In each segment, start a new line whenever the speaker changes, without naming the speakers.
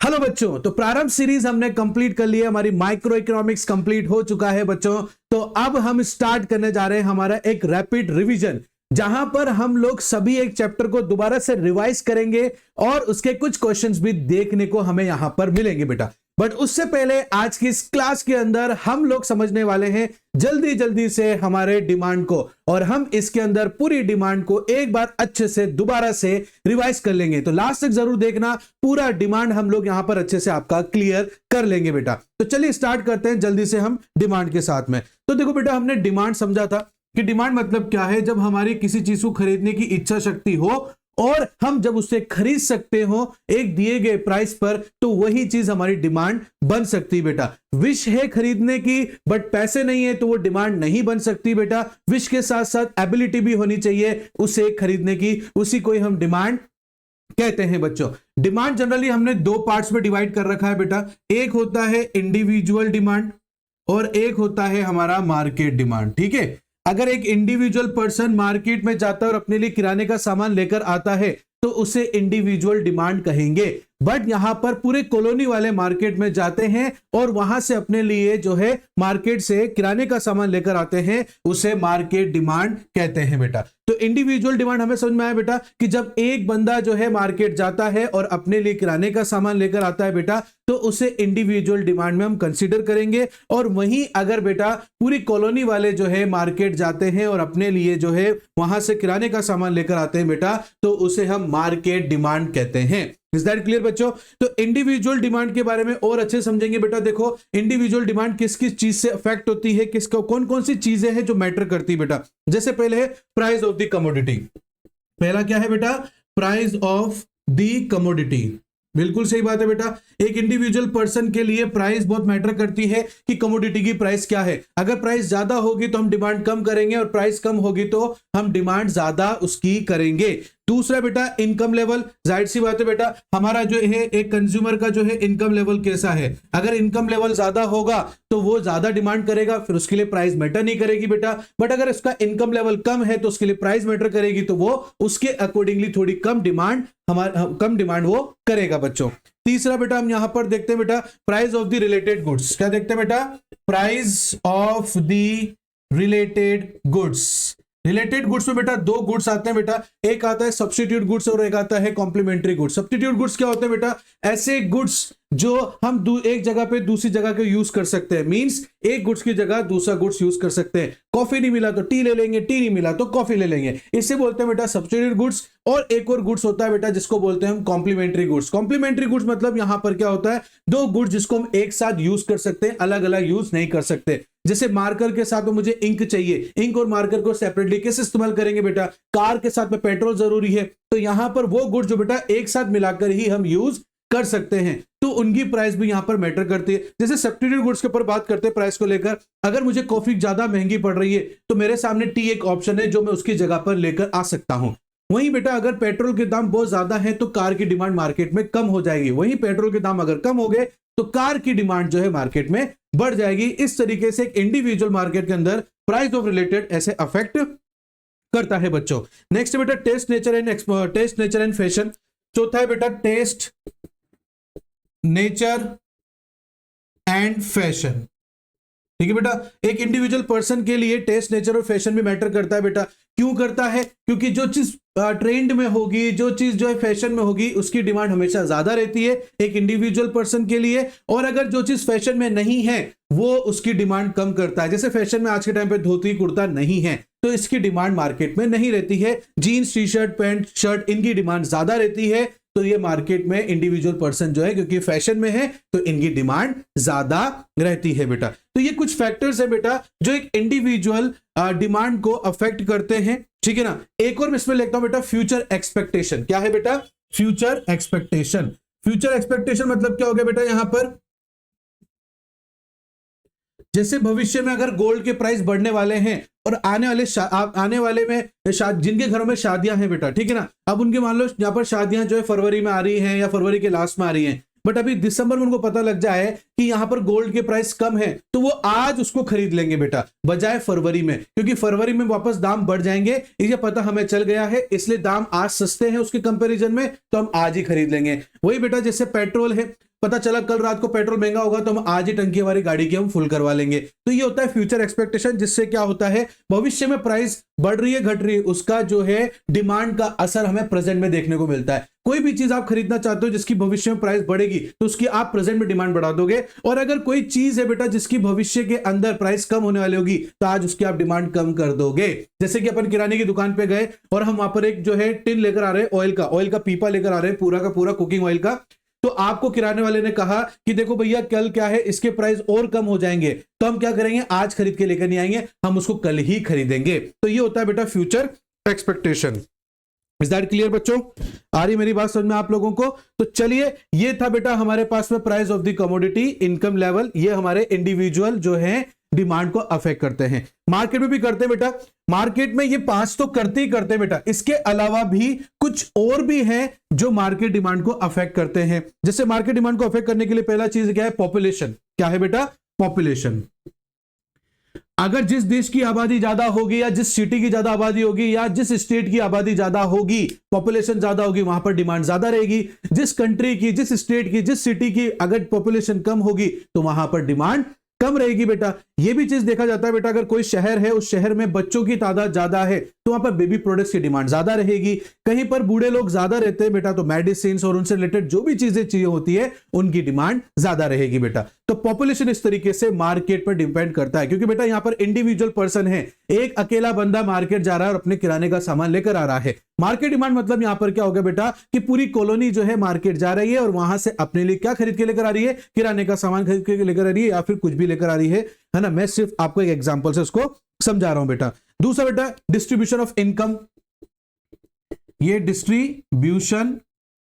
Hello बच्चों, तो प्रारंभ सीरीज हमने कंप्लीट कर लिया, हमारी माइक्रो इकोनॉमिक्स कंप्लीट हो चुका है बच्चों। तो अब हम स्टार्ट करने जा रहे हैं हमारा एक रैपिड रिवीजन, जहां पर हम लोग सभी एक चैप्टर को दोबारा से रिवाइज करेंगे और उसके कुछ क्वेश्चंस भी देखने को हमें यहां पर मिलेंगे बेटा। बट उससे पहले आज की इस क्लास के अंदर हम लोग समझने वाले हैं जल्दी जल्दी से हमारे डिमांड को, और हम इसके अंदर पूरी डिमांड को एक बार अच्छे से दोबारा से रिवाइज कर लेंगे। तो लास्ट तक जरूर देखना, पूरा डिमांड हम लोग यहां पर अच्छे से आपका क्लियर कर लेंगे बेटा। तो चलिए स्टार्ट करते हैं जल्दी से हम डिमांड के साथ में। तो देखो बेटा, हमने डिमांड समझा था कि डिमांड मतलब क्या है, जब हमारी किसी चीज को खरीदने की इच्छा शक्ति हो और हम जब उसे खरीद सकते हो एक दिए गए प्राइस पर, तो वही चीज हमारी डिमांड बन सकती बेटा। विश है खरीदने की बट पैसे नहीं है तो वो डिमांड नहीं बन सकती बेटा। विश के साथ साथ एबिलिटी भी होनी चाहिए उसे खरीदने की, उसी को ही हम डिमांड कहते हैं बच्चों। डिमांड जनरली हमने दो पार्ट्स में डिवाइड कर रखा है बेटा। एक होता है इंडिविजुअल डिमांड और एक होता है हमारा मार्केट डिमांड। ठीक है, अगर एक इंडिविजुअल पर्सन मार्केट में जाता है और अपने लिए किराने का सामान लेकर आता है तो उसे इंडिविजुअल डिमांड कहेंगे। बट यहां पर पूरे कॉलोनी वाले मार्केट में जाते हैं और वहां से अपने लिए जो है मार्केट से किराने का सामान लेकर आते हैं, उसे मार्केट डिमांड कहते हैं बेटा। तो इंडिविजुअल डिमांड हमें समझ में आया बेटा कि जब एक बंदा जो है मार्केट जाता है और अपने लिए किराने का सामान लेकर आता है बेटा, तो उसे इंडिविजुअल डिमांड में हम कंसीडर करेंगे। और वहीं अगर बेटा पूरी कॉलोनी वाले जो है मार्केट जाते हैं और अपने लिए जो है वहां से किराने का सामान लेकर आते हैं बेटा, तो उसे हम मार्केट डिमांड कहते हैं। इज दैट क्लियर बच्चों? तो इंडिविजुअल डिमांड के बारे में और अच्छे समझेंगे बेटा। देखो, इंडिविजुअल डिमांड किस किस चीज से अफेक्ट होती है, किसको कौन कौन सी चीजें हैं जो मैटर करती है बेटा। जैसे पहले है प्राइस ऑफ द कमोडिटी। पहला क्या है बेटा? Price of the commodity. बिल्कुल सही बात है बेटा। एक इंडिविजुअल पर्सन के लिए प्राइस बहुत मैटर करती है कि कमोडिटी की प्राइस क्या है। अगर प्राइस ज्यादा होगी तो हम डिमांड कम करेंगे और प्राइस कम होगी तो हम डिमांड ज्यादा उसकी करेंगे। दूसरा बेटा इनकम लेवल। जाहिर सी बात है बेटा, हमारा जो है एक कंज्यूमर का जो है इनकम लेवल कैसा है। अगर इनकम लेवल ज्यादा होगा तो वो ज्यादा डिमांड करेगा, फिर उसके लिए प्राइस मैटर नहीं करेगी बेटा। बट अगर इसका इनकम लेवल कम है तो उसके लिए प्राइस मैटर करेगी, तो वो उसके अकॉर्डिंगली थोड़ी कम डिमांड वो करेगा बच्चों। तीसरा बेटा हम यहां पर देखते हैं बेटा price of the related goods. क्या देखते हैं बेटा? Price of the related goods. Related goods में बेटा दो गुड्स आते हैं बेटा, एक आता है सब्स्टिट्यूट गुड्स और एक आता है कॉम्प्लीमेंट्री गुड्स। सब्स्टिट्यूट गुड्स क्या होते हैं बेटा? ऐसे गुड्स जो हम एक जगह पे दूसरी जगह के यूज कर सकते हैं। मींस एक गुड्स की जगह दूसरा गुड्स यूज कर सकते हैं। कॉफी नहीं मिला तो टी ले लेंगे, टी नहीं मिला तो कॉफी ले लेंगे, इसे बोलते हैं बेटा सब्स्टिट्यूट गुड्स। और एक और गुड्स होता है बेटा जिसको बोलते हैं हम कॉम्प्लीमेंट्री गुड्स। कॉम्प्लीमेंट्री गुड्स मतलब यहां पर क्या होता है, दो गुड्स जिसको हम एक साथ यूज कर सकते हैं, अलग अलग यूज नहीं कर सकते। जैसे मार्कर के साथ में मुझे इंक चाहिए, इंक और मार्कर को सेपरेटली कैसे इस्तेमाल करेंगे बेटा? कार के साथ में पेट्रोल जरूरी है, तो यहां पर वो गुड्स जो बेटा एक साथ मिलाकर ही हम यूज कर सकते हैं, तो उनकी प्राइस भी यहां पर मैटर करती है। जैसे सब्स्टिट्यूट गुड्स के ऊपर बात करते हैं प्राइस को लेकर, अगर मुझे कॉफी ज्यादा महंगी पड़ रही है तो मेरे सामने टी एक ऑप्शन है जो मैं उसकी जगह पर लेकर आ सकता हूं। वहीं बेटा अगर पेट्रोल के दाम बहुत ज्यादा है तो कार की डिमांड मार्केट में कम हो जाएगी। वहीं पेट्रोल के दाम अगर कम हो गए तो कार की डिमांड जो है मार्केट में बढ़ जाएगी। इस तरीके से एक इंडिविजुअल मार्केट के अंदर प्राइस ऑफ रिलेटेड ऐसे अफेक्ट करता है बच्चों। नेक्स्ट बेटा टेस्ट नेचर एंड फैशन। चौथा है बेटा टेस्ट नेचर एंड फैशन। ठीक है बेटा, एक इंडिविजुअल पर्सन के लिए टेस्ट नेचर और फैशन भी मैटर करता है बेटा। क्यों करता है? क्योंकि जो चीज ट्रेंड में होगी, जो चीज जो है फैशन में होगी, उसकी डिमांड हमेशा ज्यादा रहती है एक इंडिविजुअल पर्सन के लिए। और अगर जो चीज फैशन में नहीं है वो उसकी डिमांड कम करता है। जैसे फैशन में आज के टाइम पे धोती कुर्ता नहीं है तो इसकी डिमांड मार्केट में नहीं रहती है। Jeans T shirt pant shirt इनकी डिमांड ज्यादा रहती है, तो ये मार्केट में इंडिविजुअल पर्सन जो है क्योंकि फैशन में है तो इनकी डिमांड ज्यादा रहती है बेटा। तो ये कुछ फैक्टर्स है बेटा जो एक इंडिविजुअल डिमांड को अफेक्ट करते हैं। ठीक है ना। एक और मैं इसमें लिखता हूं बेटा फ्यूचर एक्सपेक्टेशन। क्या है बेटा? Future expectation. फ्यूचर एक्सपेक्टेशन मतलब क्या हो गया बेटा? यहां पर जैसे भविष्य में अगर गोल्ड के प्राइस बढ़ने वाले हैं और आने वाले में जिनके घरों में शादियां हैं बेटा, ठीक है ना, अब उनके मान लो यहाँ पर शादियां जो है फरवरी में आ रही हैं या फरवरी के लास्ट में आ रही हैं। बट अभी दिसंबर में उनको पता लग जाए कि यहां पर गोल्ड के प्राइस कम है तो वो आज उसको खरीद लेंगे बेटा, बजाय फरवरी में, क्योंकि फरवरी में वापस दाम बढ़ जाएंगे। ये पता हमें चल गया है, इसलिए दाम आज सस्ते हैं उसके कंपैरिजन में, तो हम आज ही खरीद लेंगे। वही बेटा जैसे पेट्रोल है, पता चला कल रात को पेट्रोल महंगा होगा तो हम आज ही टंकी हमारी गाड़ी की हम फुल करवा लेंगे। तो ये होता है फ्यूचर एक्सपेक्टेशन, जिससे क्या होता है भविष्य में प्राइस बढ़ रही है घट रही है उसका जो है डिमांड का असर हमें प्रेजेंट में देखने को मिलता है। कोई भी चीज आप खरीदना चाहते हो जिसकी भविष्य में प्राइस बढ़ेगी तो उसकी आप प्रेजेंट में डिमांड बढ़ा दोगे, और अगर कोई चीज है बेटा जिसकी भविष्य के अंदर प्राइस कम होने वाली होगी तो आज उसकी आप डिमांड कम कर दोगे। जैसे कि अपन किराने की दुकान पे गए और हम वहां पर एक जो है टिन लेकर आ रहे हैं, ऑयल का पीपा लेकर आ रहे हैं पूरा का पूरा कुकिंग ऑयल का, तो आपको किराने वाले ने कहा कि देखो भैया कल क्या है इसके प्राइस और कम हो जाएंगे, तो हम क्या करेंगे आज खरीद के लेकर नहीं आएंगे, हम उसको कल ही खरीदेंगे। तो ये होता है बेटा future expectation. Is that clear बच्चों? आ रही मेरी बात समझ में आप लोगों को? तो चलिए ये था बेटा हमारे पास में price of the commodity, income level, ये हमारे इंडिविजुअल जो है डिमांड को अफेक्ट करते हैं। मार्केट में भी करते हैं बेटा, मार्केट में ये 5 तो करते ही करते हैं बेटा, इसके अलावा भी कुछ और भी हैं जो मार्केट डिमांड को अफेक्ट करते हैं। जैसे मार्केट डिमांड को अफेक्ट करने के लिए पहला चीज क्या है? पॉपुलेशन। क्या है बेटा? पॉपुलेशन। अगर जिस देश की आबादी ज्यादा होगी या जिस सिटी की ज्यादा आबादी होगी या जिस स्टेट की आबादी ज्यादा होगी, पॉपुलेशन ज्यादा होगी, वहां पर डिमांड ज्यादा रहेगी। जिस कंट्री की, जिस स्टेट की, जिस सिटी की अगर पॉपुलेशन कम होगी तो वहां पर डिमांड कम रहेगी बेटा। यह भी चीज देखा जाता है बेटा, अगर कोई शहर है उस शहर में बच्चों की तादाद ज्यादा है तो वहां पर बेबी प्रोडक्ट्स की डिमांड ज्यादा रहेगी। कहीं पर बूढ़े लोग ज्यादा रहते हैं बेटा तो मेडिसिन और उनसे रिलेटेड जो भी चीजें चाहिए होती है उनकी डिमांड ज्यादा रहेगी बेटा। तो पॉपुलेशन इस तरीके से मार्केट पर डिपेंड करता है, क्योंकि बेटा यहां पर इंडिविजुअल पर्सन है, एक अकेला बंदा मार्केट जा रहा है और अपने किराने का सामान लेकर आ रहा है। मार्केट डिमांड मतलब यहां पर क्या होगा बेटा कि पूरी कॉलोनी जो है मार्केट जा रही है और वहां से अपने लिए क्या खरीद के लेकर आ रही है? किराने का सामान खरीद के लेकर आ रही है या फिर कुछ भी लेकर आ रही है ना। मैं सिर्फ आपको एक एग्जांपल से उसको समझा रहा हूं बेटा। दूसरा बेटा डिस्ट्रीब्यूशन ऑफ इनकम, ये डिस्ट्रीब्यूशन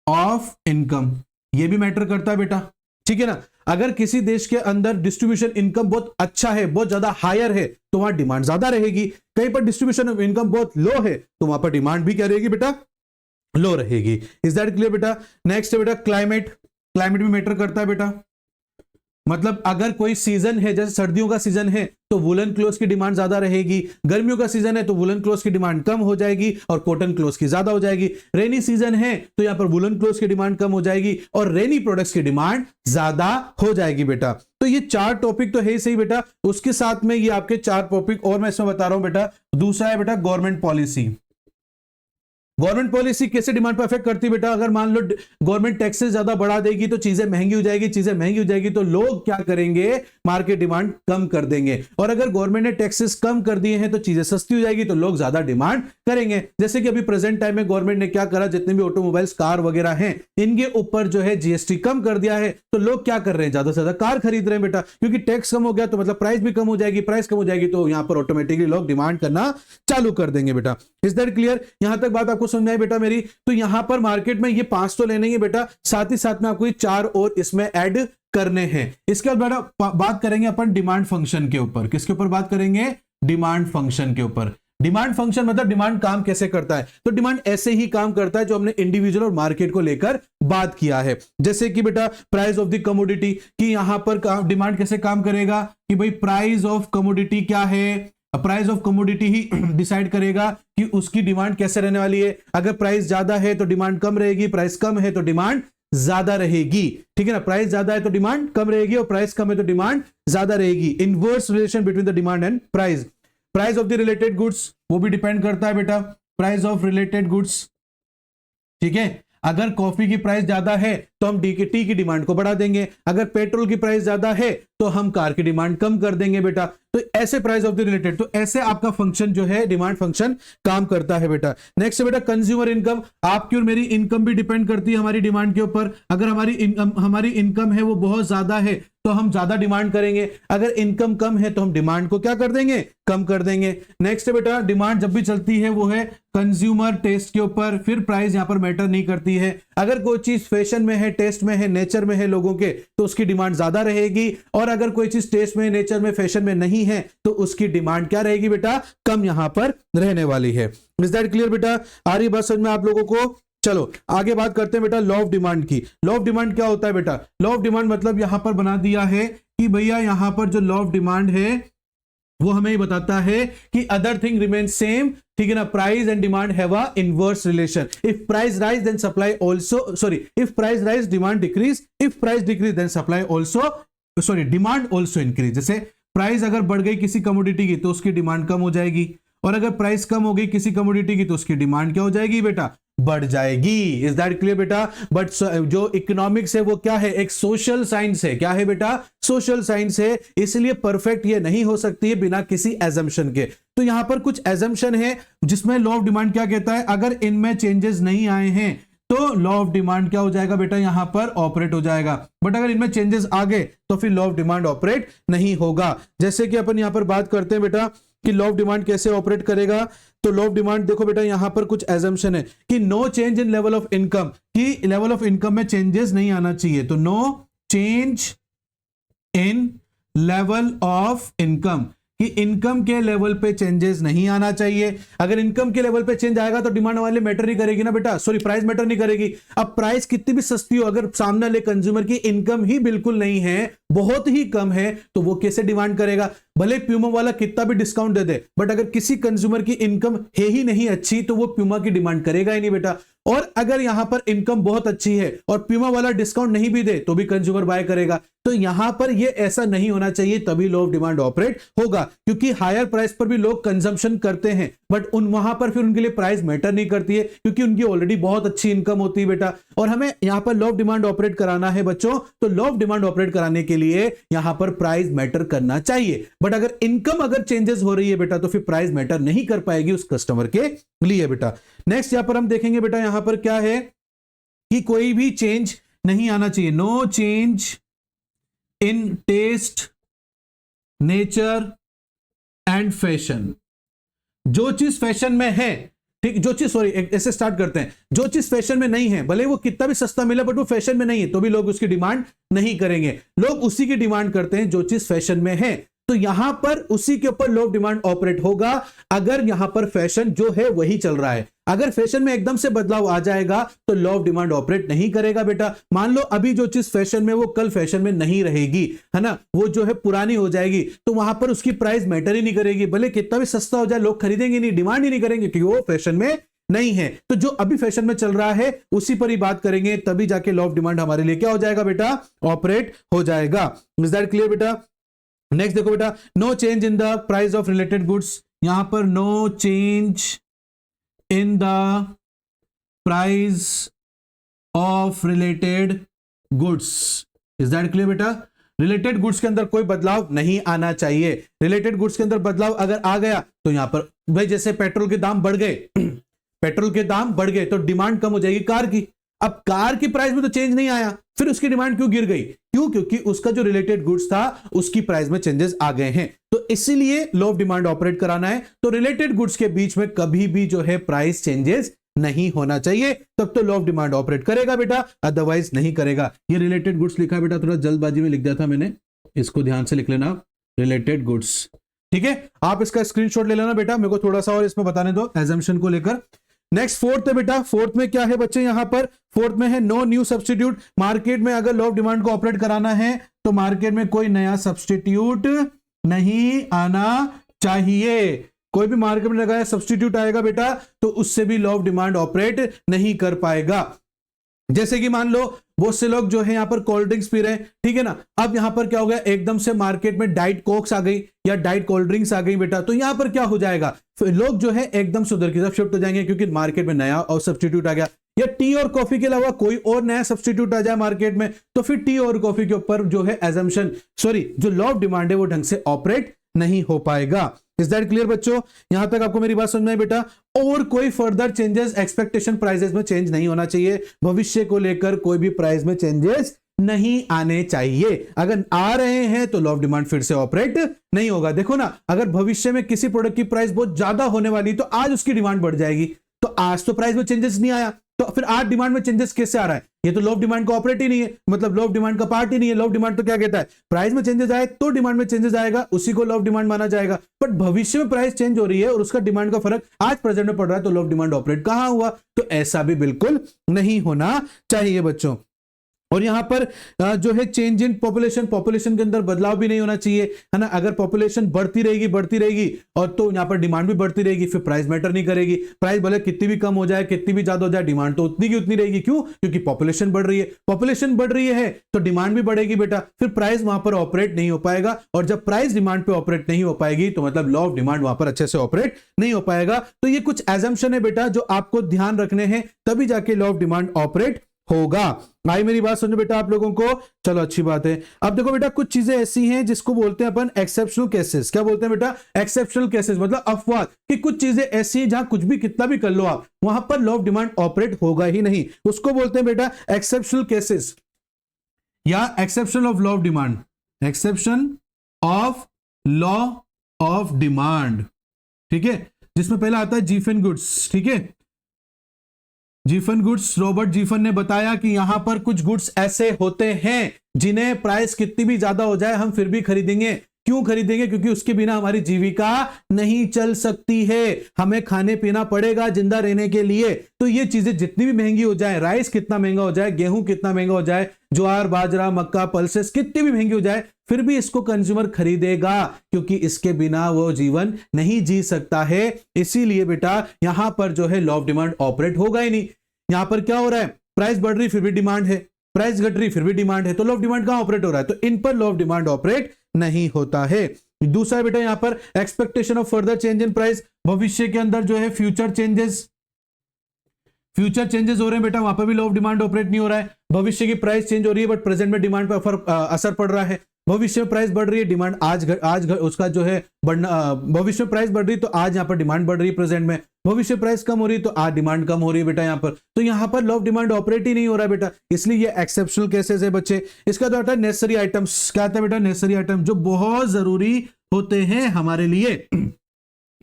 ऑफ इनकम ये भी मैटर करता है बेटा, ठीक है ना। अगर किसी देश के अंदर डिस्ट्रीब्यूशन इनकम बहुत अच्छा है, बहुत ज्यादा हायर है, तो वहां डिमांड ज्यादा रहेगी। कहीं पर डिस्ट्रीब्यूशन ऑफ इनकम बहुत लो है तो वहां पर डिमांड भी क्या रहेगी बेटा? लो रहेगी। इज दैट क्लियर बेटा? नेक्स्ट है बेटा क्लाइमेट। क्लाइमेट भी मैटर करता है बेटा, मतलब अगर कोई सीजन है, जैसे सर्दियों का सीजन है तो वुलन क्लोथ की डिमांड ज्यादा रहेगी, गर्मियों का सीजन है तो वुलन क्लोथ की डिमांड कम हो जाएगी और कॉटन क्लोथ की ज्यादा हो जाएगी। रेनी सीजन है तो यहां पर वुलन क्लोथ की डिमांड कम हो जाएगी और रेनी प्रोडक्ट्स की डिमांड ज्यादा हो जाएगी बेटा। तो ये 4 टॉपिक तो है ही सही बेटा, उसके साथ में ये आपके 4 टॉपिक और मैं इसमें बता रहा हूं बेटा। दूसरा है बेटा गवर्नमेंट पॉलिसी। गवर्नमेंट पॉलिसी कैसे डिमांड पर अफेक्ट करती है बेटा? अगर मान लो गवर्नमेंट टैक्सेस ज्यादा बढ़ा देगी तो चीजें महंगी हो जाएगी, चीजें महंगी हो जाएगी तो लोग क्या करेंगे? मार्केट डिमांड कम कर देंगे। और अगर गवर्नमेंट ने टैक्सेस कम कर दिए हैं तो चीजें सस्ती हो जाएगी तो लोग ज्यादा डिमांड करेंगे। जैसे कि अभी प्रेजेंट टाइम में गवर्नमेंट ने क्या करा, जितने भी ऑटोमोबाइल्स कार वगैरह हैं इनके ऊपर जो है जीएसटी कम कर दिया है, तो लोग क्या कर रहे हैं? ज्यादा से ज्यादा कार खरीद रहे हैं बेटा, क्योंकि टैक्स कम हो गया तो मतलब प्राइस भी कम हो जाएगी, प्राइस कम हो जाएगी तो यहां पर ऑटोमेटिकली लोग डिमांड करना चालू कर देंगे बेटा। Is that clear? यहां तक बात आपको समझ में आई बेटा मेरी? तो यहां पर मार्केट में ये 5 तो लेने ही बेटा, साथ ही साथ में आपको ये 4 और इसमें ऐड करने हैं। इसके बाद बेटा बात करेंगे अपन डिमांड फंक्शन के ऊपर। किसके ऊपर बात करेंगे? डिमांड फंक्शन के ऊपर। डिमांड फंक्शन मतलब डिमांड काम कैसे करता है? तो डिमांड ऐसे ही काम करता है जो हमने इंडिविजुअल और मार्केट को लेकर बात किया है। जैसे कि बेटा प्राइस ऑफ द कमोडिटी, कि यहां पर डिमांड कैसे काम करेगा कि भाई प्राइस ऑफ कमोडिटी क्या है? Price of commodity he decide करेगा कि उसकी डिमांड कैसे रहने वाली है। अगर प्राइस ज्यादा है तो डिमांड कम रहेगी, प्राइस कम है तो डिमांड ज्यादा रहेगी, ठीक है ना। प्राइस ज्यादा है तो डिमांड कम रहेगी और प्राइस कम है तो डिमांड ज्यादा रहेगी। Inverse relation between the demand and price. Price of the related goods वो भी डिपेंड करता है बेटा, प्राइस ऑफ रिलेटेड गुड्स, ठीक है। अगर कॉफी की प्राइस ज्यादा है तो हम टी की डिमांड को बढ़ा देंगे, अगर पेट्रोल की प्राइस ज्यादा है तो हम कार की डिमांड कम कर देंगे बेटा। तो ऐसे प्राइस ऑफ द रिलेटेड, तो ऐसे आपका फंक्शन जो है डिमांड फंक्शन काम करता है बेटा। नेक्स्ट है बेटा कंज्यूमर इनकम। आपकी और मेरी इनकम भी डिपेंड करती है हमारी डिमांड के ऊपर। अगर हमारी इनकम है वो बहुत ज्यादा है तो हम ज्यादा डिमांड करेंगे, अगर इनकम कम है तो हम डिमांड को क्या कर देंगे? कम कर देंगे। नेक्स्ट है बेटा डिमांड जब भी चलती है वो है कंज्यूमर टेस्ट के ऊपर, फिर प्राइस यहां पर मैटर नहीं करती है। अगर कोई चीज फैशन में है, टेस्ट में है, नेचर में है लोगों के, तो उसकी डिमांड ज्यादा रहेगी, और अगर कोई चीज टेस्ट में, नेचर में, फैशन में नहीं है तो उसकी डिमांड क्या रहेगी बेटा? कम यहां पर रहने वाली है। इज दैट क्लियर बेटा? आ रही बात समझ में आप लोगों को? चलो आगे बात करते हैं बेटा लॉ ऑफ डिमांड की। लॉ ऑफ डिमांड क्या होता है बेटा? लॉ ऑफ डिमांड मतलब यहां पर बना दिया है कि भैया यहां पर जो लॉ ऑफ डिमांड है वो हमें बताता है कि अदर थिंग रिमेन सेम, ठीक है ना, price and demand have a inverse relation. If price rise then supply also, sorry, if price rise demand decrease, if price decrease then supply also, sorry, demand also increase. जैसे price अगर बढ़ गई किसी commodity की तो उसकी demand कम हो जाएगी, और अगर प्राइस कम हो गई किसी कमोडिटी की तो उसकी डिमांड क्या हो जाएगी बेटा? बढ़ जाएगी। इज दैट क्लियर बेटा? बट जो इकोनॉमिक्स है वो क्या है? एक सोशल साइंस है। क्या है बेटा? सोशल साइंस है, इसलिए परफेक्ट ये नहीं हो सकती है बिना किसी एजम्पशन के। तो यहां पर कुछ एजम्पशन है जिसमें लॉ ऑफ डिमांड क्या कहता है, अगर इनमें चेंजेस नहीं आए हैं तो लॉ ऑफ डिमांड क्या हो जाएगा बेटा? यहां पर ऑपरेट हो जाएगा। बट अगर इनमें चेंजेस आ गए तो फिर लॉ ऑफ डिमांड ऑपरेट नहीं होगा। जैसे कि अपन यहां पर बात करते हैं बेटा कि लॉ ऑफ डिमांड कैसे ऑपरेट करेगा। तो लॉ ऑफ डिमांड देखो बेटा, यहां पर कुछ एजम्पशन है कि no change in level of income, कि लेवल ऑफ इनकम में चेंजेस नहीं आना चाहिए। तो no change in level of income, कि इनकम के लेवल पे चेंजेस नहीं आना चाहिए। अगर इनकम के लेवल पे चेंज आएगा तो डिमांड वाले मैटर नहीं करेगी ना बेटा, सॉरी, प्राइस मैटर नहीं करेगी। अब प्राइस कितनी भी सस्ती हो, अगर सामने वाले कंज्यूमर की इनकम ही बिल्कुल नहीं है, बहुत ही कम है, तो वो कैसे डिमांड करेगा? भले प्यूमा वाला कितना भी डिस्काउंट दे दे, बट अगर किसी कंज्यूमर की इनकम है ही नहीं अच्छी तो वो प्यूमा की डिमांड करेगा ही नहीं बेटा। और अगर यहां पर इनकम बहुत अच्छी है और प्यूमा वाला डिस्काउंट नहीं भी दे तो भी कंज्यूमर बाय करेगा। तो यहां पर ये ऐसा नहीं होना चाहिए, तभी लॉ ऑफ डिमांड ऑपरेट होगा। क्योंकि हायर प्राइस पर भी लोग कंजम्पशन करते हैं, बट वहां पर फिर उनके लिए प्राइस मैटर नहीं करती है, क्योंकि उनकी ऑलरेडी बहुत अच्छी इनकम होती है बेटा। और हमें यहां पर लॉ ऑफ डिमांड ऑपरेट कराना है बच्चों, तो लॉ ऑफ डिमांड ऑपरेट कराने के लिए यहां पर प्राइस मैटर करना चाहिए। बट अगर इनकम अगर चेंजेस हो रही है बेटा तो फिर प्राइस मैटर नहीं कर पाएगी उस कस्टमर के लिए बेटा। नेक्स्ट यहां पर हम देखेंगे बेटा, यहां पर क्या है कि कोई भी चेंज नहीं आना चाहिए। No change in taste, nature and fashion. जो चीज फैशन में है, ठीक, जो चीज, सॉरी, ऐसे स्टार्ट करते हैं, जो चीज फैशन में नहीं है, भले वो कितना भी सस्ता मिले बट वो फैशन में नहीं है, तो भी लोग उसकी डिमांड नहीं करेंगे। लोग उसी की डिमांड करते हैं जो चीज फैशन में है। तो यहां पर उसी के ऊपर लॉ ऑफ डिमांड ऑपरेट होगा अगर यहां पर फैशन जो है वही चल रहा है। अगर फैशन में एकदम से बदलाव आ जाएगा तो लॉ ऑफ डिमांड ऑपरेट नहीं करेगा बेटा। मान लो अभी जो चीज फैशन में वो कल फैशन में नहीं रहेगी, है ना, वो जो है पुरानी हो जाएगी, तो वहां पर उसकी प्राइस मैटर ही नहीं करेगी। भले कितना भी सस्ता हो जाए, लोग खरीदेंगे नहीं, डिमांड ही नहीं करेंगे, क्योंकि वो फैशन में नहीं है। तो जो अभी फैशन में चल रहा है उसी पर ही बात करेंगे, तभी जाके लॉ ऑफ डिमांड हमारे लिए क्या हो जाएगा बेटा? ऑपरेट हो जाएगा। इज दैट क्लियर बेटा? नेक्स्ट देखो बेटा, no change in the price of related goods. यहां पर no change in the price of related goods. Is that clear बेटा? रिलेटेड गुड्स के अंदर कोई बदलाव नहीं आना चाहिए। रिलेटेड गुड्स के अंदर बदलाव अगर आ गया तो यहां पर भाई जैसे पेट्रोल के दाम बढ़ गए पेट्रोल के दाम बढ़ गए तो डिमांड कम हो जाएगी कार की। अब कार की प्राइस में तो चेंज नहीं आया, फिर उसकी डिमांड क्यों गिर गई? क्यों? क्योंकि उसका जो रिलेटेड गुड्स था उसकी प्राइस में चेंजेस आ गए हैं। तो इसीलिए लॉ ऑफ डिमांड ऑपरेट कराना है। तो रिलेटेड गुड्स के बीच में कभी भी जो है प्राइस चेंजेस नहीं होना चाहिए, तब तो लॉ ऑफ डिमांड ऑपरेट करेगा बेटा, अदरवाइज नहीं करेगा। ये रिलेटेड गुड्स लिखा है बेटा, थोड़ा जल्दबाजी में लिख दिया था मैंने, इसको ध्यान से लिख लेना, रिलेटेड गुड्स, ठीक है। आप इसका स्क्रीनशॉट ले लेना बेटा, मेरे को थोड़ा सा और इसमें बताने दो एजम्पशन को लेकर। नेक्स्ट फोर्थ है बेटा, फोर्थ में क्या है बच्चे? यहां पर फोर्थ में है नो न्यू सब्सटीट्यूट। मार्केट में अगर लॉ ऑफ डिमांड को ऑपरेट कराना है तो मार्केट में कोई नया सब्सटीट्यूट नहीं आना चाहिए। कोई भी मार्केट में लगाया सब्सटीट्यूट आएगा बेटा तो उससे भी लॉ ऑफ डिमांड ऑपरेट नहीं कर पाएगा। जैसे कि मान लो बहुत से लोग जो है यहां पर कोल्ड ड्रिंक्स पी रहे हैं, ठीक है ना, अब यहां पर क्या हो गया, एकदम से मार्केट में डाइट कोक्स आ गई या डाइट कोल्ड ड्रिंक्स आ गई बेटा, तो यहां पर क्या हो जाएगा, लोग जो है एकदम से उधर की तरफ शिफ्ट हो जाएंगे क्योंकि मार्केट में नया और सब्सटीट्यूट आ गया। या टी और कॉफी के अलावा कोई और नया सब्सटीट्यूट आ जाए मार्केट में तो फिर टी और कॉफी के ऊपर जो है एजम्पशन, सॉरी, जो लॉ ऑफ डिमांड है वो ढंग से ऑपरेट नहीं हो पाएगा। इज दैट क्लियर बच्चों? यहां तक आपको मेरी बात समझ में आई बेटा? और कोई फर्दर चेंजेस एक्सपेक्टेशन प्राइसेस में चेंज नहीं होना चाहिए। भविष्य को लेकर कोई भी प्राइस में चेंजेस नहीं आने चाहिए। अगर आ रहे हैं तो लॉ ऑफ डिमांड फिर से ऑपरेट नहीं होगा। देखो ना, अगर भविष्य में किसी प्रोडक्ट की प्राइस बहुत ज्यादा होने वाली तो आज उसकी डिमांड बढ़ जाएगी, तो आज तो प्राइस में चेंजेस नहीं आया तो फिर आज डिमांड में चेंजेस कैसे आ रहा है? ये तो लॉ ऑफ डिमांड का ऑपरेट ही नहीं है, मतलब लॉ ऑफ डिमांड का पार्ट ही नहीं है। लॉ ऑफ डिमांड तो क्या कहता है, प्राइस में चेंजेस आए तो डिमांड में चेंजेस आएगा, उसी को लॉ ऑफ डिमांड माना जाएगा। बट भविष्य में प्राइस चेंज हो रही है और उसका डिमांड का फर्क आज प्रेजेंट में पड़ रहा है, तो लॉ ऑफ डिमांड ऑपरेट कहां हुआ? तो ऐसा भी बिल्कुल नहीं होना चाहिए बच्चों। और यहां पर जो है चेंज इन पॉपुलेशन, पॉपुलेशन के अंदर बदलाव भी नहीं होना चाहिए, है ना। अगर पॉपुलेशन बढ़ती रहेगी और तो यहां पर डिमांड भी बढ़ती रहेगी, फिर प्राइस मैटर नहीं करेगी। प्राइस भले कितनी भी कम हो जाए, कितनी भी ज्यादा हो जाए, डिमांड तो उतनी की उतनी रहेगी। क्यों? क्योंकि पॉपुलेशन बढ़ रही है। पॉपुलेशन बढ़ रही है तो डिमांड भी बढ़ेगी बेटा, फिर प्राइस वहां पर ऑपरेट नहीं हो पाएगा। और जब प्राइस डिमांड पे ऑपरेट नहीं हो पाएगी तो मतलब लॉ ऑफ डिमांड वहां पर अच्छे से ऑपरेट नहीं हो पाएगा। तो ये कुछ एजम्पशन है बेटा जो आपको ध्यान रखने हैं, तभी जाके लॉ ऑफ डिमांड ऑपरेट होगा। आई मेरी बात समझो बेटा आप लोगों को? चलो अच्छी बात है। अब देखो बेटा कुछ चीजें ऐसी हैं जिसको बोलते हैं अपन एक्सेप्शनल केसेस। क्या बोलते हैं बेटा? एक्सेप्शनल केसेस, मतलब अपवाद कि कुछ चीजें ऐसी हैं जहां कुछ भी कितना भी कर लो आप, वहां पर लॉ ऑफ डिमांड ऑपरेट होगा ही नहीं, उसको बोलते हैं बेटा एक्सेप्शनल केसेस या exception of law of demand. Exception of law of demand, ठीक है, जिसमें पहला आता है जीफन गुड्स। ठीक है, जीफन गुड्स, रॉबर्ट जीफन ने बताया कि यहां पर कुछ गुड्स ऐसे होते हैं जिन्हें प्राइस कितनी भी ज्यादा हो जाए हम फिर भी खरीदेंगे। क्यों खरीदेंगे? क्योंकि उसके बिना हमारी जीविका नहीं चल सकती है, हमें खाने पीना पड़ेगा जिंदा रहने के लिए। तो ये चीजें जितनी भी महंगी हो जाए, राइस कितना महंगा हो जाए, गेहूं कितना महंगा हो जाए, ज्वार बाजरा मक्का पल्सेस कितनी भी महंगी हो जाए, फिर भी इसको कंज्यूमर खरीदेगा, क्योंकि इसके बिना वो जीवन नहीं जी सकता है। इसीलिए बेटा यहां पर जो है लॉ ऑफ डिमांड ऑपरेट होगा ही नहीं। यहां पर क्या हो रहा है? प्राइस बढ़ रही फिर भी डिमांड है, प्राइस घट रही फिर भी डिमांड है, तो लॉ ऑफ डिमांड कहां ऑपरेट हो रहा है? तो इन पर लॉ ऑफ डिमांड ऑपरेट नहीं होता है। दूसरा बेटा यहां पर expectation of further change in price, भविष्य के अंदर जो है फ्यूचर चेंजेस हो रहे हैं बेटा, वहां पर भी लॉ ऑफ डिमांड ऑपरेट नहीं हो रहा है। भविष्य की प्राइस चेंज हो रही है बट प्रेजेंट में डिमांड पर असर पड़ रहा है। भविष्य में प्राइस बढ़ रही है, डिमांड आज उसका जो है बढ़ना, भविष्य में प्राइस बढ़ रही है तो आज यहां पर डिमांड बढ़ रही है प्रेजेंट में, भविष्य प्राइस कम हो रही है तो आज डिमांड कम हो रही है बेटा यहां पर। तो यहां पर लॉ ऑफ डिमांड ऑपरेट ही नहीं हो रहा है बेटा, इसलिए ये एक्सेप्शनल केसेस है बच्चे। इसका तो आता है नेसेसरी आइटम्स। क्या आता है बेटा? नेसेसरी आइटम जो बहुत जरूरी होते हैं हमारे लिए।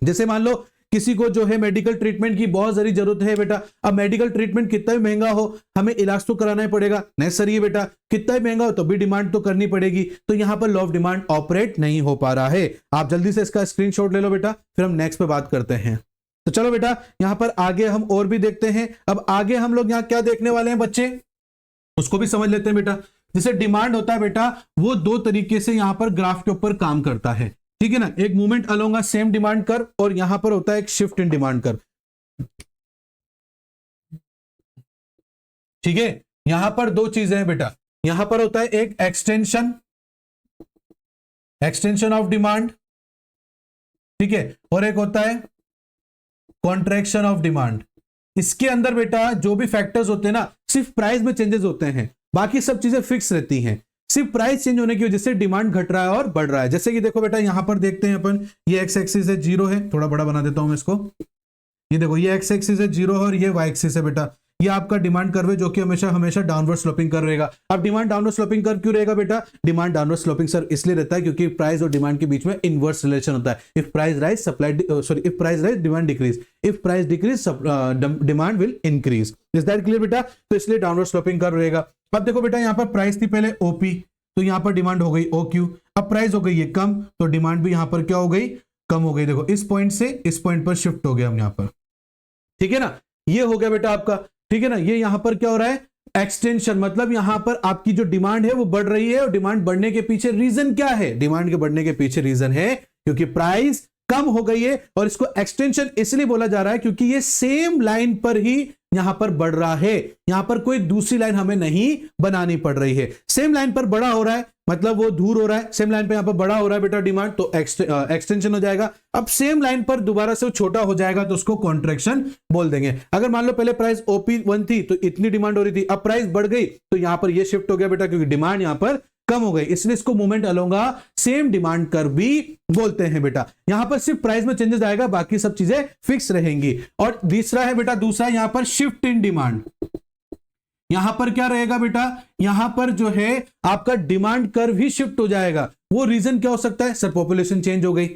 जैसे मान लो किसी को जो है मेडिकल ट्रीटमेंट की बहुत सारी जरूरत है बेटा, अब मेडिकल ट्रीटमेंट कितना भी महंगा हो हमें इलाज तो कराना ही पड़ेगा, नेसेसरी है बेटा। कितना भी महंगा हो तो भी डिमांड तो करनी पड़ेगी, तो यहां पर लॉ ऑफ डिमांड ऑपरेट नहीं हो पा रहा है। आप जल्दी से इसका स्क्रीनशॉट ले लो बेटा, फिर हम नेक्स्ट पे बात करते हैं। तो चलो बेटा यहां पर आगे हम और भी देखते हैं। अब आगे हम लोग यहां क्या देखने वाले हैं बच्चे, उसको भी समझ लेते हैं बेटा। जैसे डिमांड होता है बेटा, वो दो तरीके से यहां पर ग्राफ के ऊपर काम करता है, ठीक है ना। एक movement along same demand curve, और यहां पर होता है एक शिफ्ट इन डिमांड कर्व, ठीक है। यहां पर दो चीजें हैं बेटा, यहां पर होता है एक एक्सटेंशन ऑफ डिमांड, ठीक है, और एक होता है कॉन्ट्रैक्शन ऑफ डिमांड। इसके अंदर बेटा जो भी फैक्टर्स होते हैं ना, सिर्फ प्राइस में चेंजेस होते हैं, बाकी सब चीजें फिक्स रहती हैं। सिर्फ प्राइस चेंज होने की वजह से डिमांड घट रहा है और बढ़ रहा है। जैसे कि देखो बेटा यहां पर देखते हैं अपन, ये एक्स एक्सिस है 0 है, थोड़ा बड़ा बना देता हूं मैं इसको। ये देखो ये एक्स एक्सिस है 0 और ये वाई एक्सिस है बेटा, ये आपका डिमांड कर्व है जो कि हमेशा डाउनवर्ड स्लोपिंग कर्व रहेगा। अब डिमांड डाउनवर्ड स्लोपिंग कर्व क्यों रहेगा बेटा? डिमांड डाउनवर्ड स्लोपिंग कर्व इसलिए रहता है क्योंकि प्राइस और डिमांड के बीच में इनवर्स रिलेशन होता है। If price rise if price rise demand decrease, if price decrease demand will increase. Is that clear बेटा? तो इसलिए डाउनवर्ड स्लोपिंग कर्व रहेगा। अब देखो बेटा यहां पर प्राइस थी पहले ओपी, तो यहां पर डिमांड हो गई OQ। अब प्राइस हो गई है कम, तो डिमांड भी यहां पर क्या हो गई? कम हो गई। देखो इस पॉइंट से इस पॉइंट पर शिफ्ट हो गया हम यहां पर, ठीक है ना। ये हो गया बेटा आपका, ठीक है ना। ये यहां पर क्या हो रहा है? एक्सटेंशन, मतलब यहां पर आपकी जो डिमांड है वो बढ़ रही है, और डिमांड बढ़ने के पीछे रीजन क्या है? डिमांड के बढ़ने के पीछे रीजन है क्योंकि प्राइस कम हो गई है, और इसको एक्सटेंशन इसलिए बोला जा रहा है क्योंकि ये सेम लाइन पर ही यहां पर बढ़ रहा है, यहां पर कोई दूसरी लाइन हमें नहीं बनानी पड़ रही है। सेम लाइन पर बड़ा हो रहा है मतलब वो दूर हो रहा है, सेम लाइन पे यहां पर बड़ा हो रहा है बेटा डिमांड, तो एक्सटेंशन हो जाएगा। अब सेम लाइन पर दोबारा से वो छोटा हो जाएगा तो उसको कॉन्ट्रैक्शन बोल देंगे। अगर मान लो पहले प्राइस OP1 थी तो इतनी डिमांड हो रही थी, अब प्राइस बढ़ गई तो यहां पर ये शिफ्ट हो गया बेटा क्योंकि डिमांड यहां पर कम हो गई, इसलिए इसको मूवमेंट अलोंगा सेम डिमांड कर्व भी बोलते हैं बेटा। यहां पर सिर्फ प्राइस में चेंजेस आएगा, बाकी सब चीजें फिक्स रहेंगी। और तीसरा है बेटा, दूसरा यहां पर शिफ्ट इन डिमांड। यहां पर क्या रहेगा बेटा? यहां पर जो है आपका डिमांड कर्व ही शिफ्ट हो जाएगा। वो रीजन क्या हो सकता है? सर पॉपुलेशन चेंज हो गई,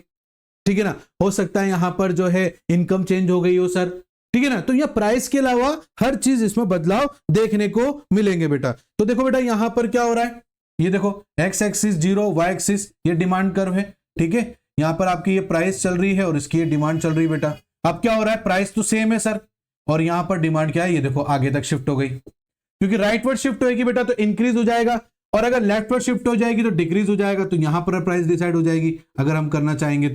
ठीक है ना। हो सकता है यहां पर जो है इनकम चेंज हो गई हो सर, ठीक है ना। तो यहाँ प्राइस के अलावा हर चीज इसमें बदलाव देखने को मिलेंगे बेटा। तो देखो बेटा यहां पर क्या हो रहा है, ये देखो एक्स एक्सिस 0, वाई एक्सिस ये डिमांड कर्व है, ठीक है। यहां पर आपकी ये प्राइस चल रही है और इसकी ये डिमांड चल रही है बेटा। अब क्या हो रहा है, प्राइस तो सेम है सर, और यहां पर डिमांड क्या है, ये देखो आगे तक शिफ्ट हो गई, क्योंकि राइटवर्ड शिफ्ट होगी बेटा तो इंक्रीज हो जाएगा, और अगर लेफ्टवर्ड शिफ्ट हो जाएगी तो डिक्रीज हो जाएगा। तो यहां पर प्राइस डिसाइड हो जाएगी अगर हम करना चाहेंगे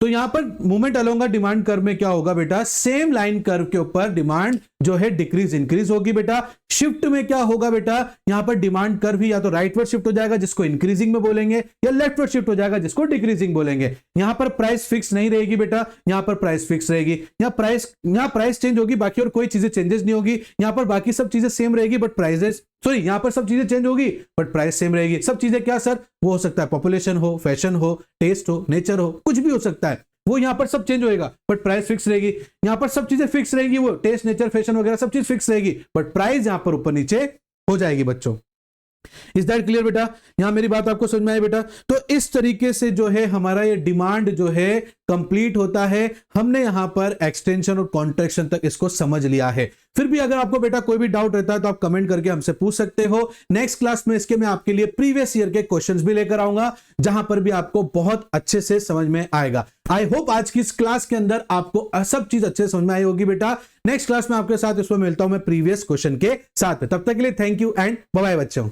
तो यहां पर मूवमेंट अलोंग डिमांड कर्व में क्या होगा बेटा, सेम लाइन कर्व के ऊपर डिमांड जो है डिक्रीज इंक्रीज होगी बेटा। शिफ्ट में क्या होगा बेटा, यहां पर डिमांड कर्व ही या तो राइटवर्ड शिफ्ट हो जाएगा जिसको इंक्रीजिंग में बोलेंगे, या लेफ्टवर्ड शिफ्ट हो जाएगा जिसको डिक्रीजिंग बोलेंगे। यहां पर प्राइस फिक्स नहीं रहेगी बेटा, यहां पर प्राइस फिक्स रहेगी। यहां प्राइस चेंज होगी बाकी और कोई चीजें चेंजेस नहीं होगी। यहां पर बाकी सब चीजें सेम रहेगी बट प्राइसेस यहां पर सब चीजें चेंज होगी बट प्राइस सेम रहेगी। सब चीजें क्या सर, वो हो सकता है पॉपुलेशन हो, फैशन हो, टेस्ट हो, नेचर हो, कुछ भी हो सकता है, वो यहां पर सब चेंज होएगा बट प्राइस फिक्स रहेगी। यहां पर सब चीजें फिक्स रहेगी, वो टेस्ट, नेचर, फैशन वगैरह सब चीज फिक्स रहेगी बट प्राइस यहां पर ऊपर नीचे हो जाएगी बच्चों। इज दैट क्लियर बेटा, यहां मेरी बात आपको समझ में आई बेटा। तो इस तरीके से जो है हमारा ये डिमांड जो है कंप्लीट होता है। हमने यहां पर एक्सटेंशन और कॉन्ट्रैक्शन तक इसको समझ लिया है। फिर भी अगर आपको बेटा कोई भी डाउट रहता है तो आप कमेंट करके हमसे पूछ सकते हो। नेक्स्ट क्लास में इसके मैं आपके लिए प्रीवियस ईयर के क्वेश्चंस भी लेकर आऊंगा जहां पर भी आपको बहुत अच्छे से समझ में आएगा। आई होप आज की इस क्लास के अंदर आपको सब चीज अच्छे से समझ में आई होगी बेटा। नेक्स्ट क्लास में आपके साथ इसमें मिलता हूं मैं प्रीवियस क्वेश्चन के साथ। तब तक के लिए thank you and bye bye बच्चों।